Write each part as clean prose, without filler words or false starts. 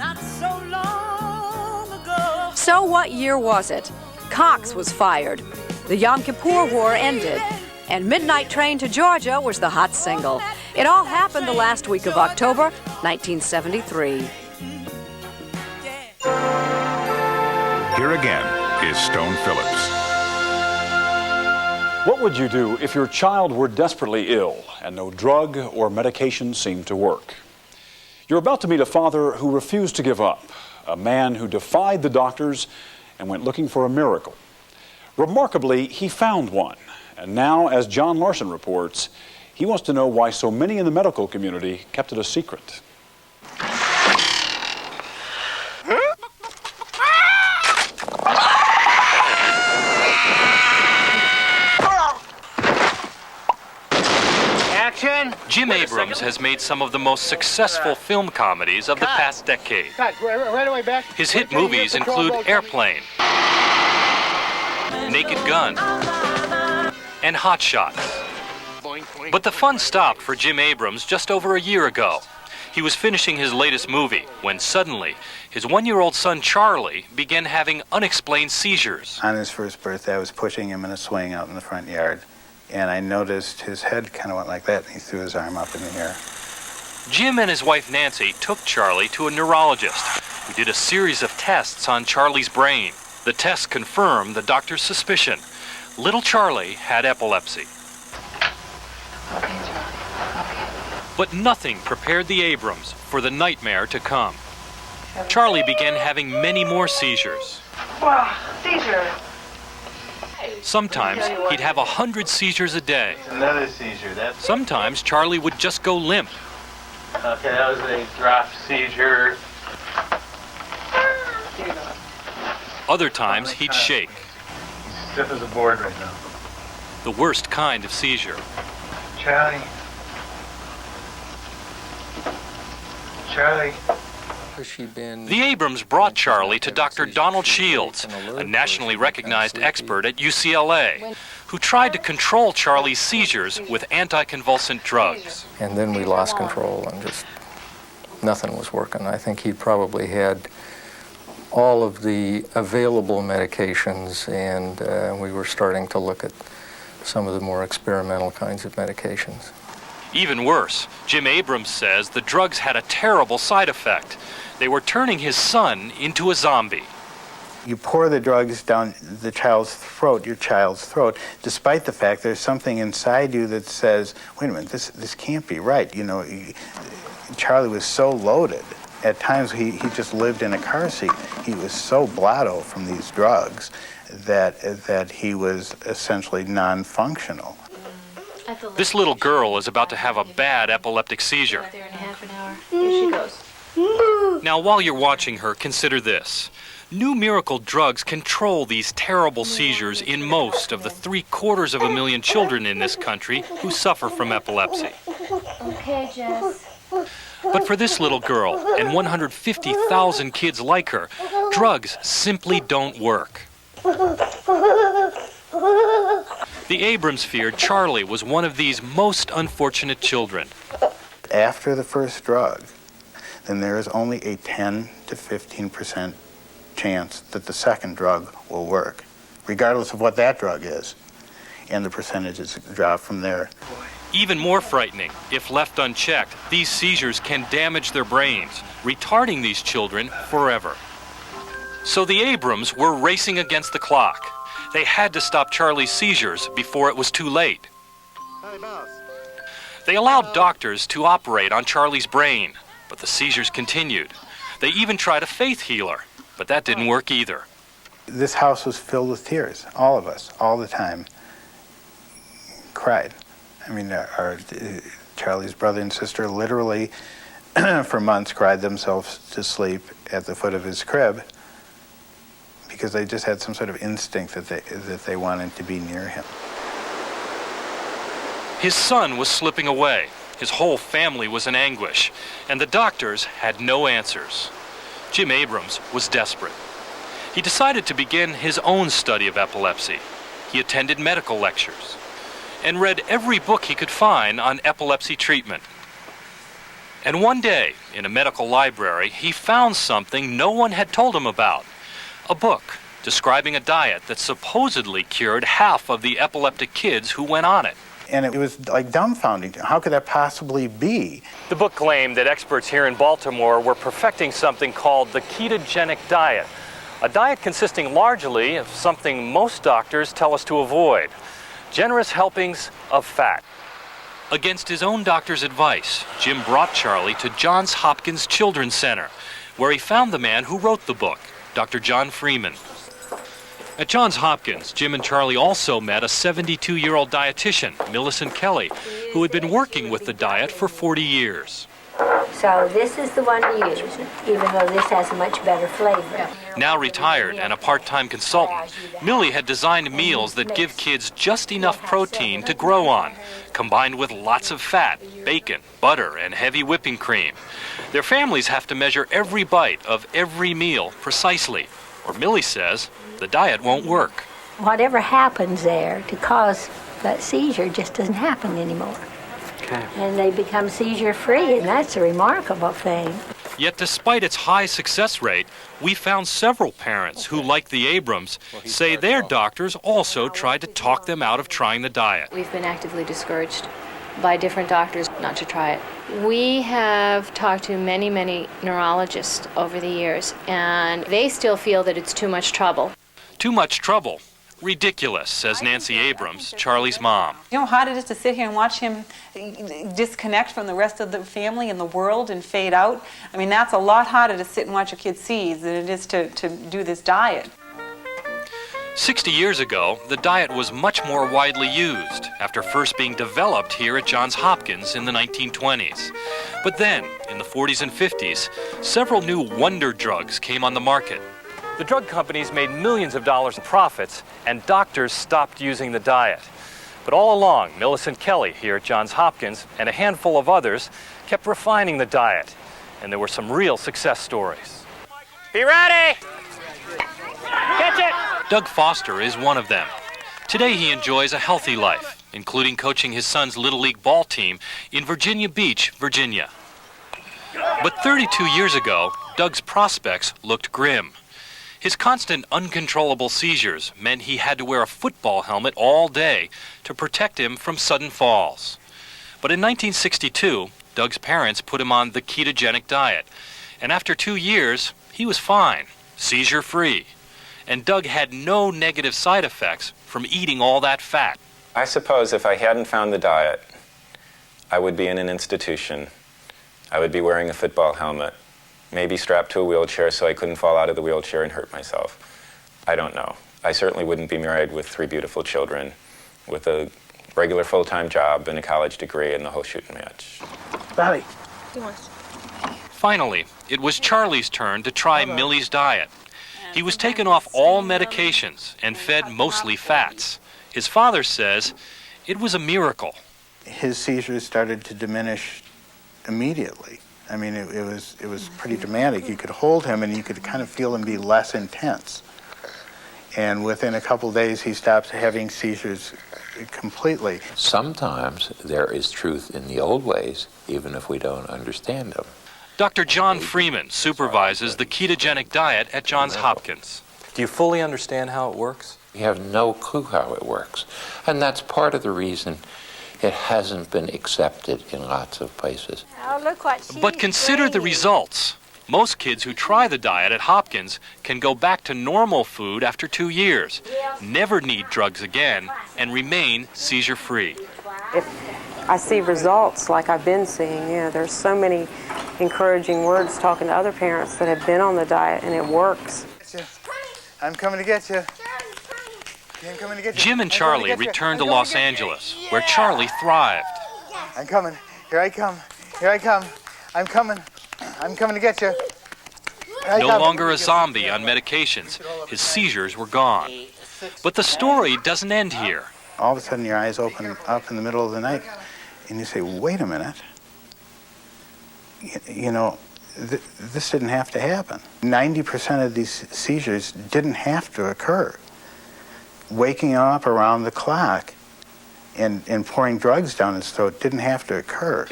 not so long ago. So what year was it? Cox was fired. The Yom Kippur War ended. And Midnight Train to Georgia was the hot single. It all happened the last week of October, 1973. Here again is Stone Phillips. What would you do if your child were desperately ill and no drug or medication seemed to work? You're about to meet a father who refused to give up, a man who defied the doctors and went looking for a miracle. Remarkably, he found one. And now, as John Larson reports, he wants to know why so many in the medical community kept it a secret. Action! Jim Abrams has made some of the most successful film comedies of the past decade. Right away back. His hit movies include Airplane, Naked Gun, and Hot Shots. But the fun stopped for Jim Abrams just over a year ago. He was finishing his latest movie when suddenly his one-year-old son Charlie began having unexplained seizures. On his first birthday, I was pushing him in a swing out in the front yard, and I noticed his head kind of went like that, and he threw his arm up in the air. Jim and his wife Nancy took Charlie to a neurologist who did a series of tests on Charlie's brain. The tests confirmed the doctor's suspicion. Little Charlie had epilepsy. Okay, Charlie. Okay. But nothing prepared the Abrams for the nightmare to come. Charlie began having many more seizures. Wow, seizure. Sometimes he'd have 100 seizures a day. Another seizure. That's Sometimes Charlie would just go limp. okay. That was a drop seizure. Other times he'd shake. He's stiff as a board right now. The worst kind of seizure. Charlie. Charlie. The Abrams brought Charlie to Dr. Donald Shields, a nationally recognized expert at UCLA, who tried to control Charlie's seizures with anticonvulsant drugs. And then we lost control and just nothing was working. I think he probably had all of the available medications, and we were starting to look at some of the more experimental kinds of medications. Even worse, Jim Abrams says the drugs had a terrible side effect. They were turning his son into a zombie. You pour the drugs down the child's throat, your child's throat, despite the fact there's something inside you that says, wait a minute, this can't be right. You know, Charlie was so loaded. At times he just lived in a car seat. He was so blotto from these drugs that he was essentially non-functional. This little girl is about to have a bad epileptic seizure. There in half an hour. Here she goes. Now, while you're watching her, consider this. New miracle drugs control these terrible seizures in most of the 750,000 children in this country who suffer from epilepsy. Okay, Jess. But for this little girl and 150,000 kids like her, drugs simply don't work. The Abrams feared Charlie was one of these most unfortunate children. After the first drug, then there is only a 10 to 15% chance that the second drug will work, regardless of what that drug is. And the percentages drop from there. Even more frightening, if left unchecked, these seizures can damage their brains, retarding these children forever. So the Abrams were racing against the clock. They had to stop Charlie's seizures before it was too late. They allowed doctors to operate on Charlie's brain, but the seizures continued. They even tried a faith healer, but that didn't work either. This house was filled with tears. All of us, all the time, cried. I mean, Charlie's brother and sister literally, for months, cried themselves to sleep at the foot of his crib because they just had some sort of instinct that they wanted to be near him. His son was slipping away. His whole family was in anguish, and the doctors had no answers. Jim Abrams was desperate. He decided to begin his own study of epilepsy. He attended medical lectures and read every book he could find on epilepsy treatment. And one day, in a medical library, he found something no one had told him about. A book describing a diet that supposedly cured half of the epileptic kids who went on it. And it was like dumbfounding. How could that possibly be? The book claimed that experts here in Baltimore were perfecting something called the ketogenic diet, a diet consisting largely of something most doctors tell us to avoid: generous helpings of fat. Against his own doctor's advice, Jim brought Charlie to Johns Hopkins Children's Center, where he found the man who wrote the book, Dr. John Freeman. At Johns Hopkins, Jim and Charlie also met a 72-year-old dietitian, Millicent Kelly, who had been working with the diet for 40 years. So this is the one to use, even though this has a much better flavor. Now retired and a part-time consultant, Millie had designed meals that give kids just enough protein to grow on, combined with lots of fat, bacon, butter, and heavy whipping cream. Their families have to measure every bite of every meal precisely, or Millie says the diet won't work. Whatever happens there to cause that seizure just doesn't happen anymore. Okay. And they become seizure-free, and that's a remarkable thing. Yet despite its high success rate, we found several parents who, like the Abrams, say their doctors also tried to talk them out of trying the diet. We've been actively discouraged by different doctors not to try it. We have talked to many, many neurologists over the years, and they still feel that it's too much trouble. Too much trouble. Ridiculous, says Nancy Abrams, Charlie's mom. You know how hard it is to sit here and watch him disconnect from the rest of the family and the world and fade out? I mean, that's a lot harder to sit and watch a kid seize than it is to do this diet. 60 years ago, the diet was much more widely used after first being developed here at Johns Hopkins in the 1920s. But then, in the 40s and 50s, several new wonder drugs came on the market. The drug companies made millions of dollars in profits, and doctors stopped using the diet. But all along, Millicent Kelly here at Johns Hopkins and a handful of others kept refining the diet, and there were some real success stories. Be ready! Catch it! Doug Foster is one of them. Today he enjoys a healthy life, including coaching his son's Little League ball team in Virginia Beach, Virginia. But 32 years ago, Doug's prospects looked grim. His constant uncontrollable seizures meant he had to wear a football helmet all day to protect him from sudden falls. But in 1962, Doug's parents put him on the ketogenic diet, and after 2 years, he was fine, seizure-free. And Doug had no negative side effects from eating all that fat. I suppose if I hadn't found the diet, I would be in an institution. I would be wearing a football helmet, maybe strapped to a wheelchair so I couldn't fall out of the wheelchair and hurt myself. I don't know. I certainly wouldn't be married with 3 beautiful children, with a regular full-time job and a college degree and the whole shooting match. Bobby. Finally, it was Charlie's turn to try Millie's diet. He was taken off all medications and fed mostly fats. His father says it was a miracle. His seizures started to diminish immediately. I mean, it was pretty dramatic. You could hold him and you could kind of feel him be less intense. And within a couple days, he stopped having seizures completely. Sometimes there is truth in the old ways, even if we don't understand them. Dr. John Freeman supervises the ketogenic diet at Johns Hopkins. Do you fully understand how it works? We have no clue how it works. And that's part of the reason it hasn't been accepted in lots of places. Oh, look what she's But consider the results. Most kids who try the diet at Hopkins can go back to normal food after 2 years, never need drugs again, and remain seizure-free. If I see results like I've been seeing, there's so many encouraging words talking to other parents that have been on the diet, and it works. I'm coming to get you. Jim and Charlie returned to Los Angeles, where Charlie thrived. I'm coming. Here I come. Here I come. I'm coming. I'm coming to get you. No longer a zombie on medications, his seizures were gone. But the story doesn't end here. All of a sudden your eyes open up in the middle of the night and you say, wait a minute. You know, this didn't have to happen. 90% of these seizures didn't have to occur. Waking up around the clock and pouring drugs down his throat didn't have to occur.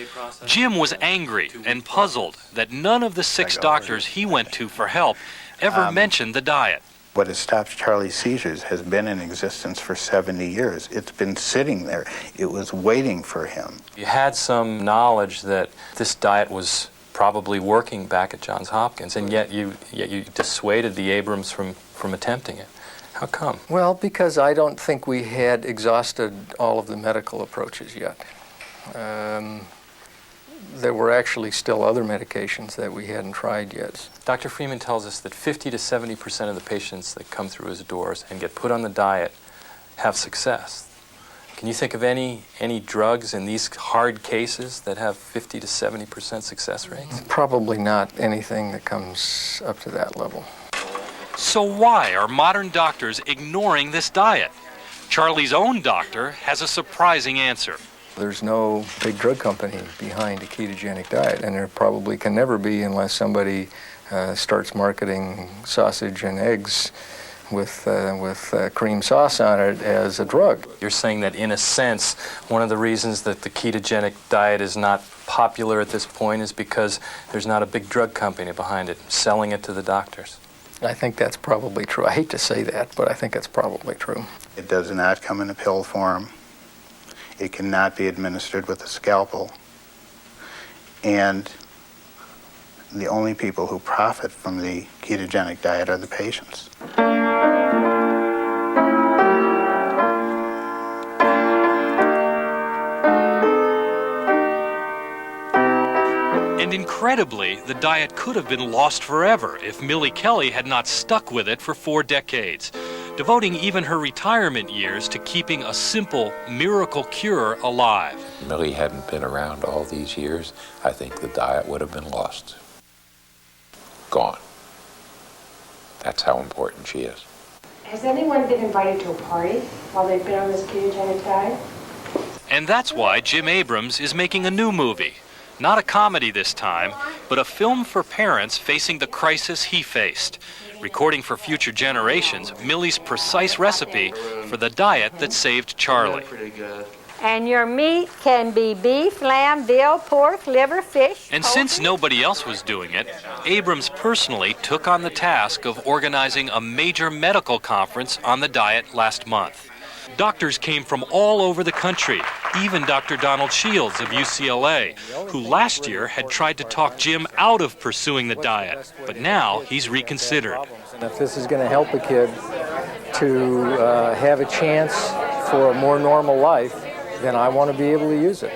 Jim was angry and puzzled that none of the 6 doctors he went to for help ever mentioned the diet. What has stopped Charlie's seizures has been in existence for 70 years. It's been sitting there. It was waiting for him. You had some knowledge that this diet was probably working back at Johns Hopkins, and yet you dissuaded the Abrams from attempting it. How come? Well, because I don't think we had exhausted all of the medical approaches yet. There were actually still other medications that we hadn't tried yet. Dr. Freeman tells us that 50 to 70% of the patients that come through his doors and get put on the diet have success. Can you think of any drugs in these hard cases that have 50 to 70% success rates? Probably not anything that comes up to that level. So why are modern doctors ignoring this diet? Charlie's own doctor has a surprising answer. There's no big drug company behind a ketogenic diet, and there probably can never be unless somebody starts marketing sausage and eggs with cream sauce on it as a drug. You're saying that in a sense, one of the reasons that the ketogenic diet is not popular at this point is because there's not a big drug company behind it selling it to the doctors. I think that's probably true. I hate to say that, but I think it's probably true. It does not come in a pill form. It cannot be administered with a scalpel. And the only people who profit from the ketogenic diet are the patients. And incredibly, the diet could have been lost forever if Millie Kelly had not stuck with it for 4 decades, devoting even her retirement years to keeping a simple miracle cure alive. If Millie hadn't been around all these years, I think the diet would have been lost. Gone. That's how important she is. Has anyone been invited to a party while they've been on this ketogenic diet? And that's why Jim Abrams is making a new movie. Not a comedy this time, but a film for parents facing the crisis he faced, recording for future generations Millie's precise recipe for the diet that saved Charlie. And your meat can be beef, lamb, veal, pork, liver, fish. And since nobody else was doing it, Abrams personally took on the task of organizing a major medical conference on the diet last month. Doctors came from all over the country, even Dr. Donald Shields of UCLA, who last year had tried to talk Jim out of pursuing the diet, but now he's reconsidered. If this is going to help a kid to have a chance for a more normal life, then I want to be able to use it.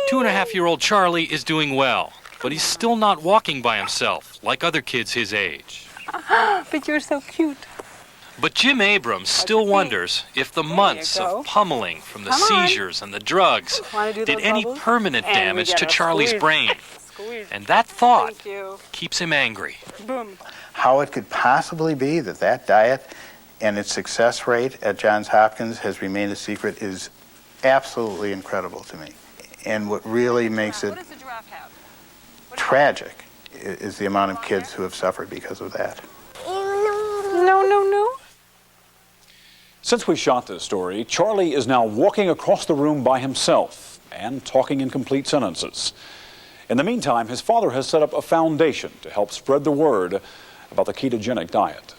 2.5-year-old Charlie is doing well, but he's still not walking by himself like other kids his age. But you're so cute. But Jim Abrams still wonders if the months of pummeling from the seizures and the drugs did any permanent damage to Charlie's brain. And that thought keeps him angry. How it could possibly be that that diet and its success rate at Johns Hopkins has remained a secret is absolutely incredible to me. And what really makes it tragic is the amount of kids who have suffered because of that. No. Since we shot this story, Charlie is now walking across the room by himself and talking in complete sentences. In the meantime, his father has set up a foundation to help spread the word about the ketogenic diet.